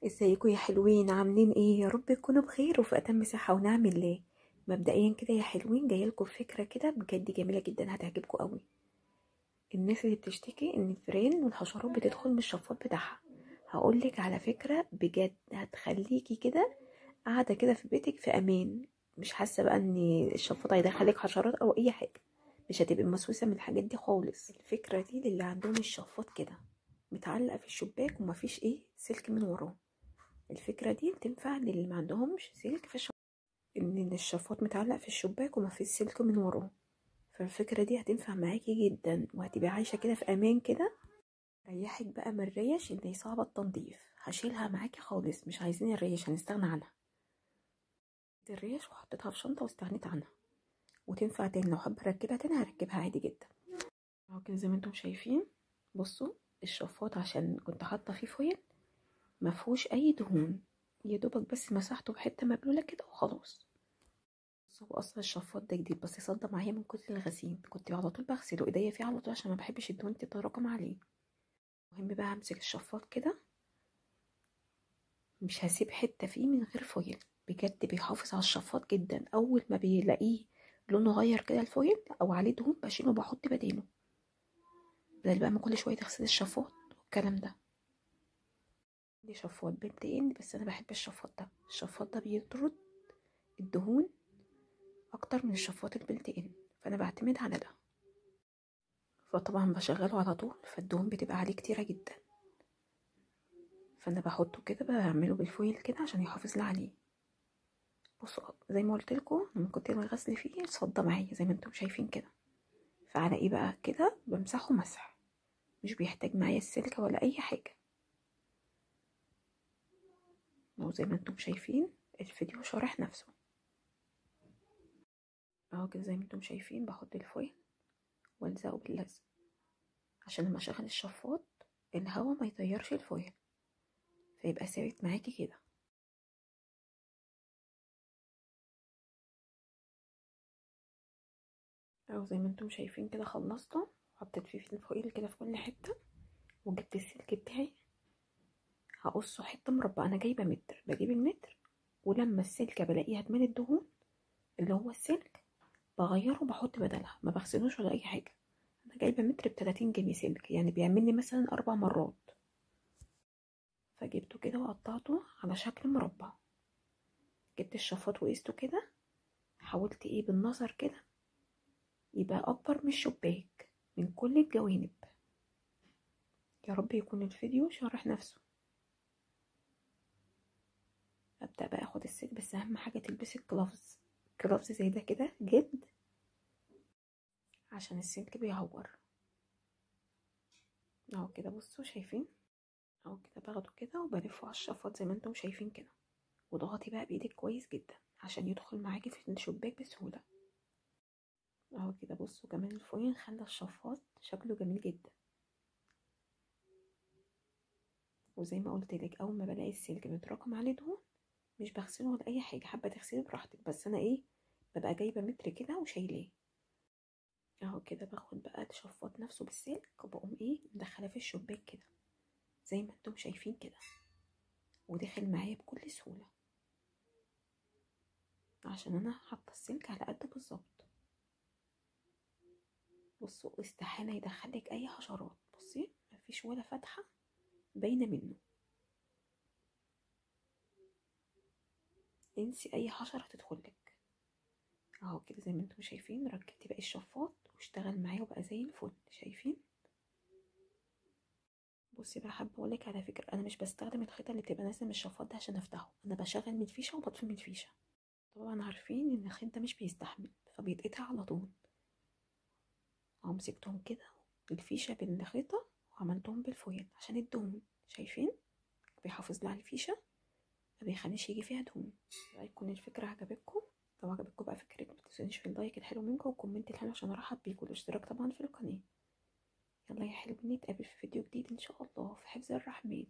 ازيكم يا حلوين؟ عاملين ايه؟ يا رب تكونوا بخير وفي اتم صحه ونعم الله. مبدئيا كده يا حلوين، جايلكم فكره كده بجد جميله جدا هتعجبكم قوي. الناس اللي بتشتكي ان الفئران والحشرات بتدخل من الشفاط بتاعها، هقولك على فكره بجد هتخليكي كده قاعده كده في بيتك في امان. مش حاسه بقى ان الشفاط هيدخلك حشرات او اي حاجه، مش هتبقي مسوسه من الحاجات دي خالص. الفكره دي للي عندهم الشفاط كده متعلقه في الشباك ومفيش ايه سلك من وراه. الفكرة دي تنفع للي ما عندهمش سلك في الشباك، ان الشفاط متعلق في الشباك وما فيش سلك من وراه. فالفكرة دي هتنفع معاكي جدا وهتبقى عايشة كده في امان كده. ريحك بقى من الريش اللي صعبة التنظيف، هشيلها معاكي خالص، مش عايزين الريش، هنستغنى عنها. الريش وحطيتها في شنطة واستغنيت عنها، وتنفع تاني لو حابة اركبها تاني هركبها عادي جدا. اهو كده زي ما انتم شايفين. بصوا الشفاط عشان كنت حاطة فيه فويل مفهوش اي دهون، يا دوبك بس مسحته بحته مبلوله كده وخلاص. بس هو اصلا الشفاط ده جديد بس صدى معايا من كتر الغسيل، كنت على طول بغسله ايديا فيه على طول عشان ما بحبش الدهون تتراكم عليه. المهم بقى همسك الشفاط كده، مش هسيب حته فيه من غير فويل. بجد بيحافظ على الشفاط جدا، اول ما بيلاقيه لونه غير كده الفويل او عليه دهون بشيله وبحط بديله، بدل بقى ما كل شويه تغسل الشفاط والكلام ده. دي شفاط بنتين بس انا بحب الشفاط ده، الشفاط ده بيطرد الدهون اكتر من الشفاط البلت ان، فانا بعتمد على ده. فطبعا بشغله على طول فالدهون بتبقى عليه كتيره جدا، فانا بحطه كده بعمله بالفويل كده عشان يحافظ لي عليه. بصوا زي ما قلت لكم من كتر ما الغسل فيه صدى معايا زي ما انتم شايفين كده. فعلى ايه بقى كده بمسحه مسح، مش بيحتاج معايا السلكه ولا اي حاجه. اهو زي ما انتم شايفين الفيديو شارح نفسه. اهو كده زي ما انتم شايفين بحط الفويل والزقه باللزق عشان لما اشغل الشفاط الهواء ما يطيرش الفويل، فيبقى ثابت معاكي كده. اهو زي ما انتم شايفين كده خلصته، حطيت فيه في الفويل كده في كل حته، وجبت السلك بتاعي هقصه حته مربعه. انا جايبه متر، بجيب المتر ولما السلكه بلاقيها اتملت دهون اللي هو السلك بغيره وبحط بدلها، ما بغسلوش ولا اي حاجه. انا جايبه متر ب30 جنيه سلك، يعني بيعمل لي مثلا 4 مرات. فجبته كده وقطعته على شكل مربع، جبت الشفاط وقسته كده، حاولت ايه بالنظر كده يبقى اكبر من الشباك من كل الجوانب. يا رب يكون الفيديو شارح نفسه. ابدا بقى اخد السلك، بس اهم حاجه تلبسي الجلافز، جلافز زي ده كده جلد عشان السلك بيعور. اهو كده بصوا شايفين، اهو كده باخده كده وبلفه على الشفاط زي ما انتم شايفين كده، وضغطي بقى بايدك كويس جدا عشان يدخل معاكي في الشباك بسهوله. اهو كده بصوا جمال الفويل خلى الشفاط شكله جميل جدا. وزي ما قلت لك اول ما بلاقي السلك متراكم عليه دهون مش بغسله ولا اي حاجه، حابه تغسلي براحتك، بس انا ايه ببقى جايبه متر كده وشايلاه. اهو كده باخد بقى الشفاط نفسه بالسلك وبقوم ايه مدخلاه في الشباك كده زي ما انتم شايفين كده، وداخل معايا بكل سهوله عشان انا حاطه السلك على قد بالظبط. بصوا استحاله يدخلك اي حشرات، بصي مفيش ولا فتحه باينه منه، انسي اي حشره تدخلك. اهو كده زي ما انتم شايفين ركبت باقي الشفاط واشتغل معايا وبقى زي الفل شايفين. بصي بقى حابه اقولك على فكره، انا مش بستخدم الخيطه اللي بتبقى نازله من الشفاط ده عشان افتحه، انا بشغل من الفيشه وبطفي من الفيشه. طبعا عارفين ان الخيط ده مش بيستحمل فبيتقطع على طول. اهو مسكتهم كده بالفيشه بالخيطه وعملتهم بالفويل عشان الدهون، شايفين بيحافظ لي على الفيشه ما بيخليش يجي فيها دهون. بقى يكون الفكره عجبتكم، لو عجبتكم بقى فكرتي متنسونيش في اللايك الحلو منكم والكومنت الحلو عشان ارحب بيكم، والاشتراك طبعا في القناه. يلا يا حلوين نتقابل في فيديو جديد ان شاء الله في حفظ الرحمن.